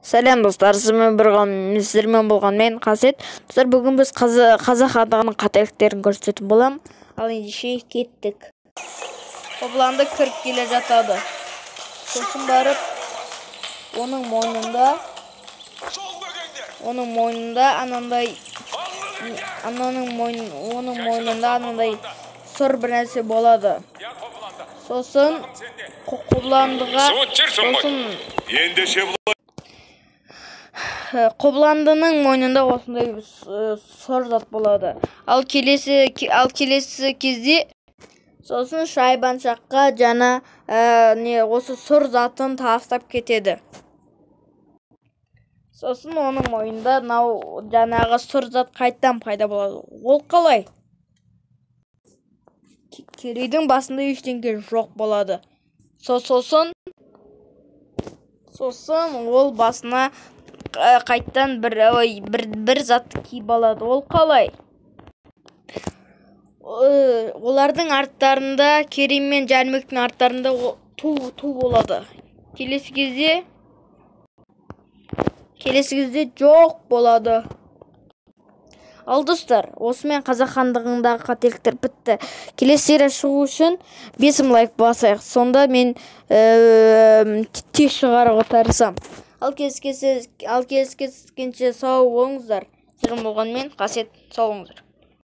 Сәлем достар, сіздермен болған мен Қасет. Достар, бүгін біз қазақ хандығының қателіктерін көрсететін болам. Ал ендеше кеттік. Қобыланды кіріп келе жатады. Сосын барып, оның мойнында анандай сұр бір нәрсе болады. Сосын Қобыландыға Қобыландының мойнында осындай сұр зат болады. Ал келесі кезде сосын Шайбаншаққа жаңа осы сұр затын тастап кетеді. Сосын оның мойнында жаңағы сұр зат қайттан пайда болады. Ол қалай? Керейдің басында ештеңе жоқ болады. Сосын ол басына қайттан бір зат киіп алады. Ол қалай? Олардың арттарында, Керей мен Жәнібектің арттарында ту болады. Келесі кезде жоқ болады. Ал достар, осымен қазақ хандығындағы қателіктер бітті. Келесі серия шығу үшін 5 лайк басайық. Сонда мен тез шығаруға тырысамын. Ал кездескенше сау болыңыздар. Сіздермен болған мен Қасет, сау болыңыздар.